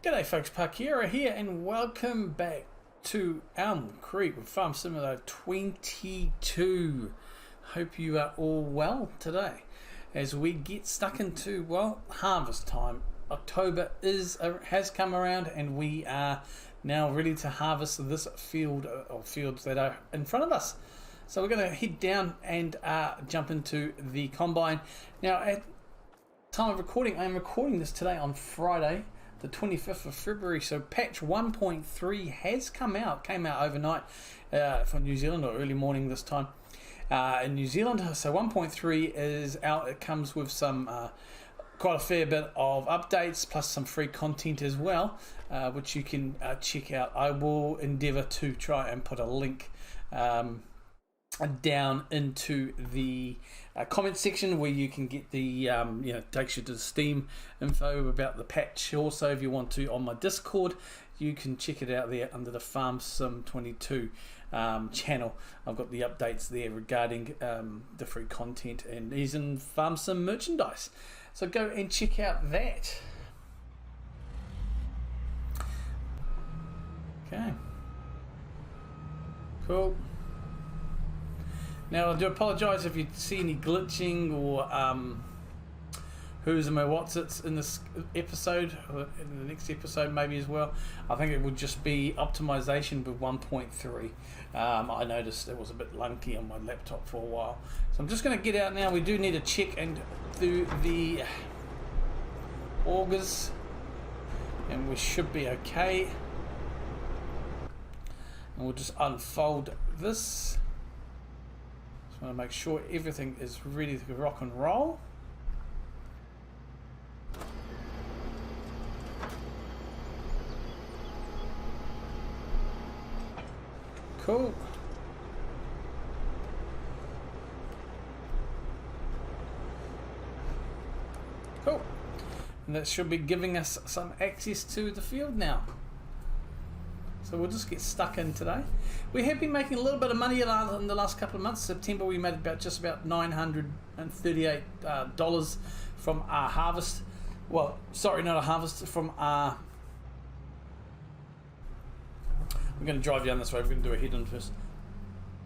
G'day folks, Parkera here and welcome back to Elmcreek with Farm Simulator 22. Hope you are all well today as we get stuck into, well, harvest time. October has come around and we are now ready to harvest this field or fields that are in front of us. So we're going to head down and jump into the combine. Now at time of recording, I'm recording this today on Friday the 25th of February, so patch 1.3 has came out overnight for New Zealand, or early morning this time in New Zealand. So 1.3 is out. It comes with some quite a fair bit of updates plus some free content as well, which you can check out. I will endeavour to try and put a link down into the comment section where you can get the takes you to the Steam info about the patch. Also, if you want to, on my Discord, you can check it out there under the Farm Sim 22 channel. I've got the updates there regarding the free content and even Farm Sim merchandise, so go and check out that. Okay, cool. Now I do apologise if you see any glitching or who's and my what's it's in this episode, or in the next episode maybe as well. I think it would just be optimization with 1.3. I noticed it was a bit lunky on my laptop for a while. So I'm just going to get out now. We do need to check and do the augers and we should be okay. And we'll just unfold this. I want to make sure everything is ready to rock and roll. Cool. Cool. And that should be giving us some access to the field now. So we'll just get stuck in today. We have been making a little bit of money in the last couple of months. September we made just about $938 from our harvest. Well, sorry, not a harvest, from our... I'm going to drive down this way. We're going to do a head-in first.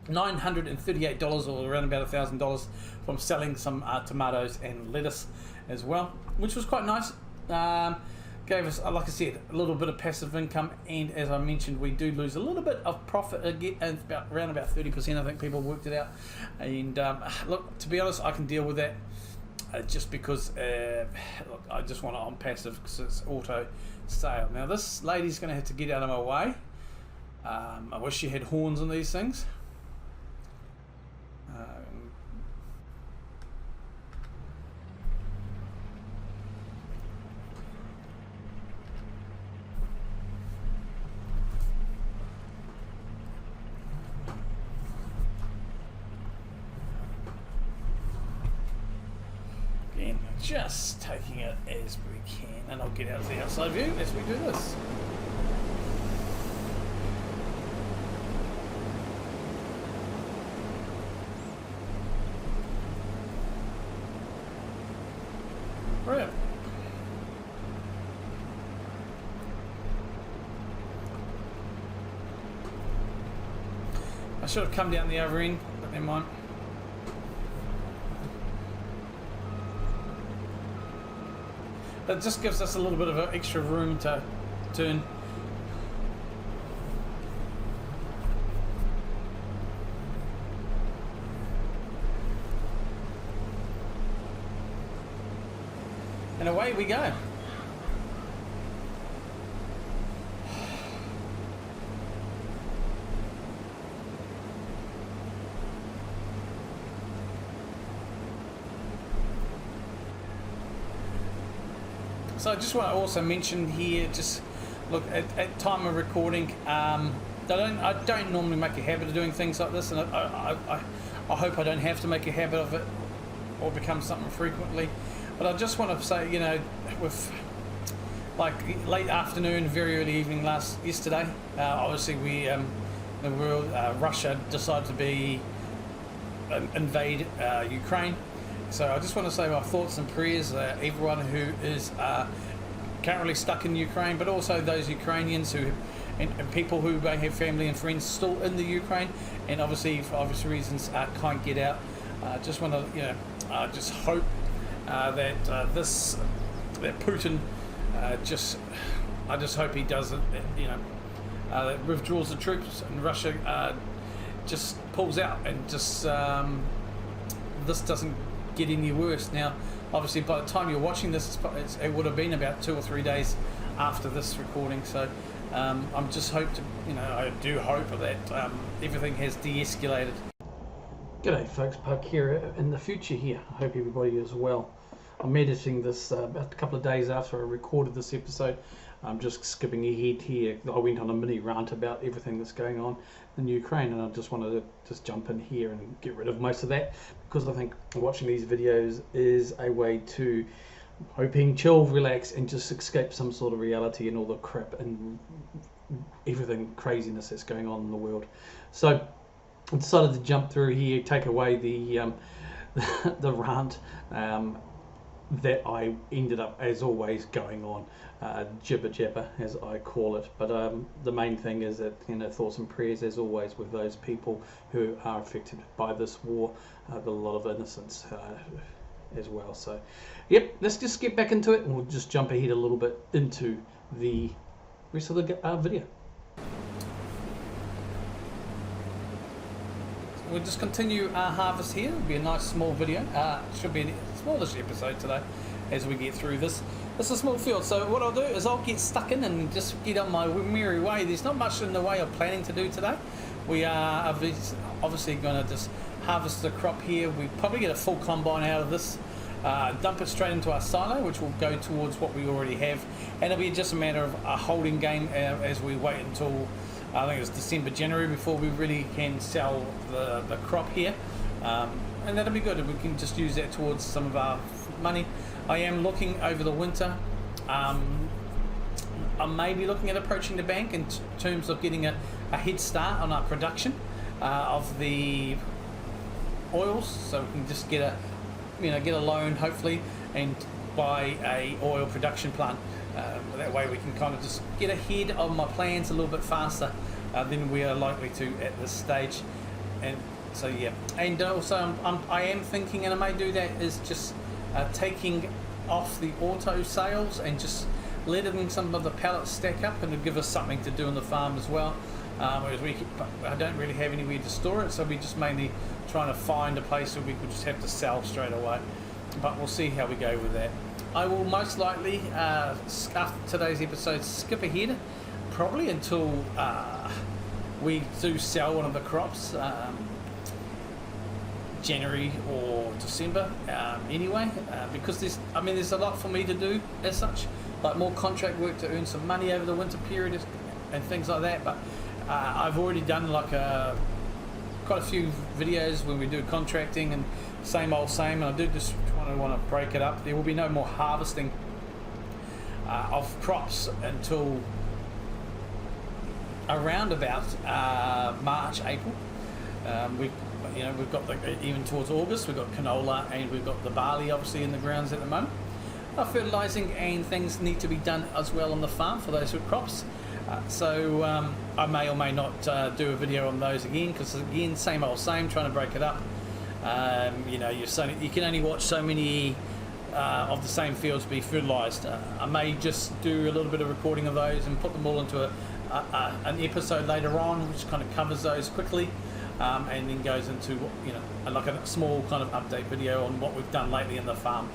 $938 or around about $1,000 from selling some tomatoes and lettuce as well, which was quite nice. Gave us, like I said, a little bit of passive income, and as I mentioned, we do lose a little bit of profit again, and around about 30%. I think people worked it out. And look, to be honest, I can deal with that just because look, I just want it on passive because it's auto sale. Now this lady's going to have to get out of my way. I wish she had horns on these things. Just taking it as we can, and I'll get out of the outside view as we do this. Brilliant. I should have come down the other end, but never mind. It just gives us a little bit of extra room to turn. And away we go. So I just want to also mention here, just look at time of recording. I don't normally make a habit of doing things like this, and I hope I don't have to make a habit of it or become something frequently. But I just want to say, you know, with like late afternoon, very early evening yesterday, obviously the world, Russia decided to invade Ukraine. So I just want to say my thoughts and prayers, everyone who is currently stuck in Ukraine, but also those Ukrainians who and people who may have family and friends still in the Ukraine, and obviously for obvious reasons can't get out. Just want to just hope that Putin I just hope he does it. Withdraws the troops and Russia just pulls out, and just this doesn't get any worse. Now, obviously, by the time you're watching this, it would have been about 2 or 3 days after this recording. So I'm just I do hope that everything has de-escalated. G'day folks, Parkera in the future here. I hope everybody is well. I'm editing this about a couple of days after I recorded this episode. I'm just skipping ahead here. I went on a mini rant about everything that's going on in Ukraine, and I just wanted to just jump in here and get rid of most of that, because I think watching these videos is a way to chill, relax, and just escape some sort of reality and all the crap and everything craziness that's going on in the world. So I decided to jump through here, take away the the rant that I ended up, as always, going on jibber jabber, as I call it. But the main thing is that, thoughts and prayers, as always, with those people who are affected by this war. Got a lot of innocents as well. So, yep, let's just get back into it, and we'll just jump ahead a little bit into the rest of the video. We'll just continue our harvest here. It'll be a nice small video. Should be a smallish episode today as we get through this. It's a small field, so what I'll do is I'll get stuck in and just get on my merry way. There's not much in the way of planning to do today. We are obviously going to just harvest the crop here. We probably get a full combine out of this, dump it straight into our silo, which will go towards what we already have, and it'll be just a matter of a holding game as we wait until I think it's December, January before we really can sell the crop here, and that'll be good. We can just use that towards some of our money. I am looking over the winter. I may be looking at approaching the bank in terms of getting a head start on our production of the oils, so we can just get a loan hopefully and buy a oil production plant. That way we can kind of just get ahead of my plans a little bit faster than we are likely to at this stage. And so yeah, and also I am thinking, and I may do that, is just taking off the auto sales and just letting some of the pallets stack up, and it'll give us something to do on the farm as well. Whereas I don't really have anywhere to store it, so we're just mainly trying to find a place where we could just have to sell straight away. But we'll see how we go with that. I will most likely, after today's episode, skip ahead probably until we do sell one of the crops, January or December anyway, because there's a lot for me to do as such, like more contract work to earn some money over the winter period and things like that. But I've already done quite a few videos when we do contracting, and same old same, and I do just want to break it up. There will be no more harvesting of crops until around about March, April. We've got even towards August, we've got canola and we've got the barley obviously in the grounds at the moment. Fertilising and things need to be done as well on the farm for those crops. So I may or may not do a video on those again, because again, same old same, trying to break it up. You can only watch so many of the same fields be fertilised. I may just do a little bit of recording of those and put them all into an episode later on, which kind of covers those quickly, and then goes into like a small kind of update video on what we've done lately in the farm.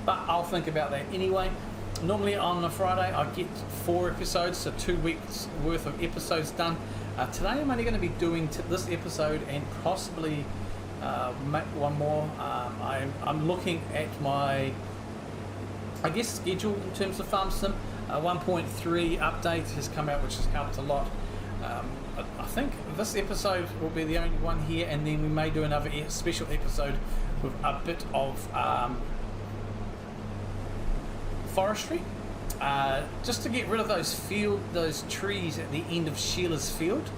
But I'll think about that anyway. Normally on a Friday I get 4 episodes, so 2 weeks worth of episodes done. Today I'm only going to be doing this episode and possibly one more. I'm looking at my schedule in terms of Farm Sim. 1.3 update has come out, which has helped a lot. I think this episode will be the only one here, and then we may do another special episode with a bit of forestry, just to get rid of those trees at the end of Sheila's field,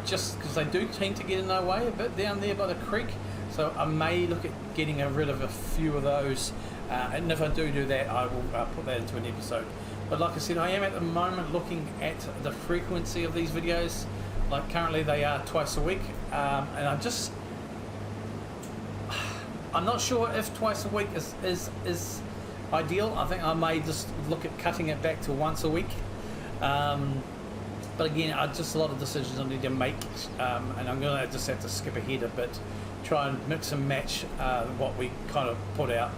just because they do tend to get in our way a bit down there by the creek. So I may look at getting rid of a few of those, and if I do that, I will put that into an episode. But like I said, I am at the moment looking at the frequency of these videos. Like currently they are twice a week, and I'm not sure if twice a week is ideal. I think I may just look at cutting it back to once a week. But again, just a lot of decisions I need to make, and I'm going to just have to skip ahead a bit, try and mix and match what we kind of put out.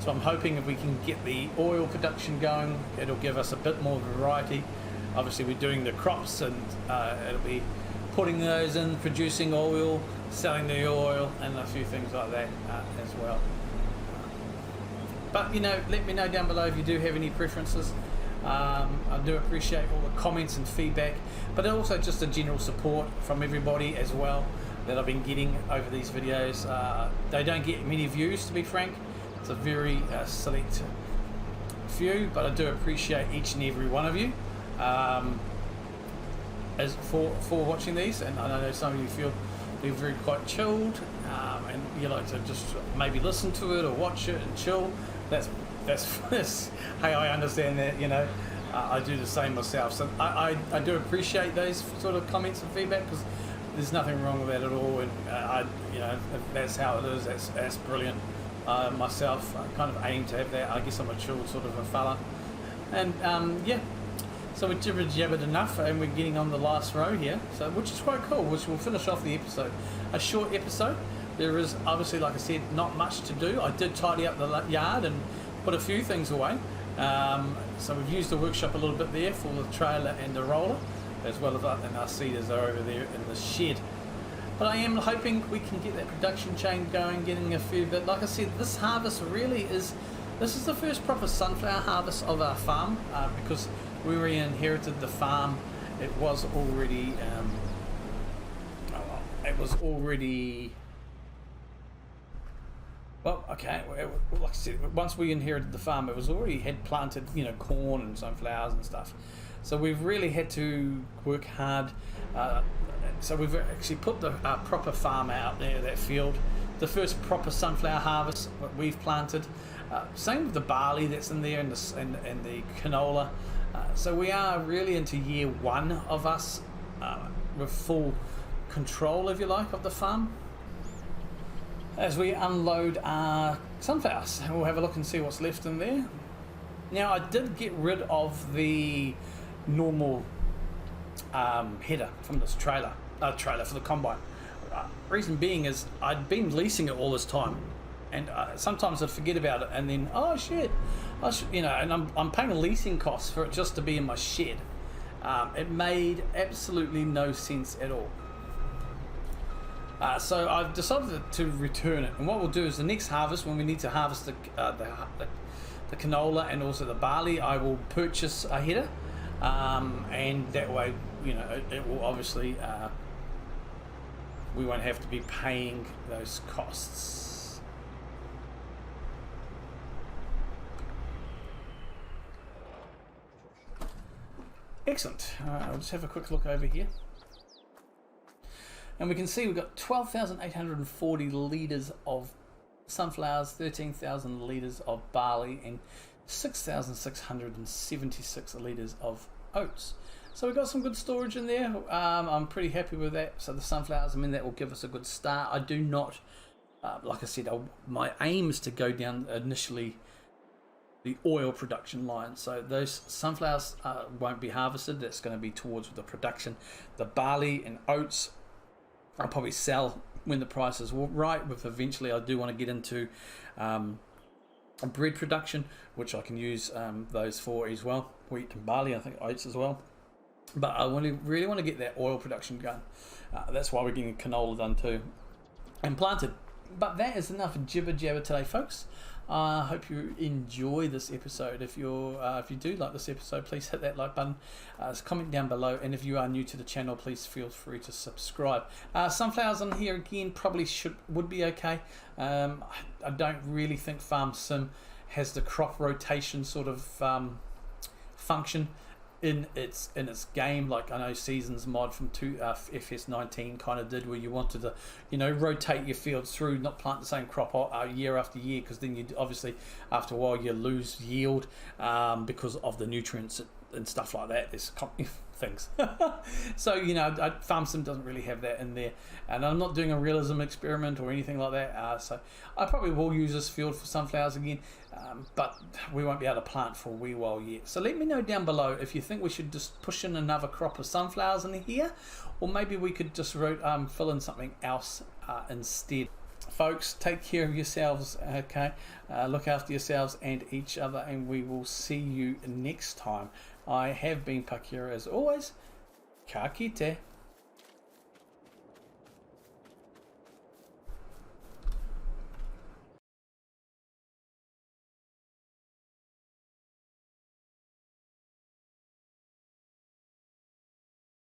So I'm hoping if we can get the oil production going, it'll give us a bit more variety. Obviously we're doing the crops, and it'll be putting those in, producing oil, selling the oil, and a few things like that as well. But you know, let me know down below if you do have any preferences. I do appreciate all the comments and feedback, but also just the general support from everybody as well that I've been getting over these videos. They don't get many views, to be frank. It's a very select few, but I do appreciate each and every one of you as for watching these. And I know some of you feel they're very quite chilled, and you like to just maybe listen to it or watch it and chill. That's hey, I understand that, you know. I do the same myself, so I do appreciate those sort of comments and feedback, because there's nothing wrong with that at all. And you know, if that's how it is, that's brilliant. Myself, I kind of aim to have that. I guess I'm a chilled sort of a fella, and yeah. So we jibber-jabbered enough, and we're getting on the last row here, so which is quite cool. Which will finish off the episode. A short episode. There is obviously, like I said, not much to do. I did tidy up the yard and put a few things away. So we've used the workshop a little bit there for the trailer and the roller, as well as that, and our seeders are over there in the shed. But I am hoping we can get that production chain going, getting a few. But like I said, this harvest really is. This is the first proper sunflower harvest of our farm, because we inherited the farm. It was already. Well, okay, like I said, once we inherited the farm, it was already had planted, you know, corn and sunflowers and stuff. So we've really had to work hard. So we've actually put the proper farm out there, that field. The first proper sunflower harvest that we've planted. Same with the barley that's in there, and the canola. So we are really into year one of us with full control, if you like, of the farm. As we unload our sunflowers, and we'll have a look and see what's left in there. Now, I did get rid of the normal header from this trailer for the combine. Reason being is I'd been leasing it all this time, and sometimes I'd forget about it, and then oh shit, you know, and I'm paying a leasing cost for it just to be in my shed. It made absolutely no sense at all. So I've decided to return it, and what we'll do is the next harvest, when we need to harvest the canola and also the barley, I will purchase a header, and that way, you know, it will obviously we won't have to be paying those costs. Excellent. I'll just have a quick look over here. And we can see we've got 12,840 litres of sunflowers, 13,000 litres of barley, and 6,676 litres of oats. So we've got some good storage in there. I'm pretty happy with that. So the sunflowers, I mean, that will give us a good start. I do not, like I said, my aim is to go down initially the oil production line. So those sunflowers won't be harvested. That's going to be towards the production. The barley and oats I'll probably sell when the price is right. With eventually, I do want to get into bread production, which I can use those for as well. Wheat and barley, I think oats as well. But I really want to get that oil production going. That's why we're getting canola done too and planted. But that is enough jibber jabber today, folks. I hope you enjoy this episode. If you do like this episode, please hit that like button, comment down below, and if you are new to the channel, please feel free to subscribe. Sunflowers on here again probably would be okay. I don't really think Farm Sim has the crop rotation sort of function. in its game. Like I know Seasons mod from FS19 kind of did, where you wanted to, rotate your fields through, not plant the same crop year after year, because then you obviously after a while you lose yield because of the nutrients and stuff like that. There's things. So Farm Sim doesn't really have that in there, and I'm not doing a realism experiment or anything like that. So I probably will use this field for sunflowers again, but we won't be able to plant for a wee while yet. So let me know down below if you think we should just push in another crop of sunflowers in here, or maybe we could just fill in something else instead. Folks, take care of yourselves, okay? Look after yourselves and each other, and we will see you next time. I have been Parkera as always. Ka kite.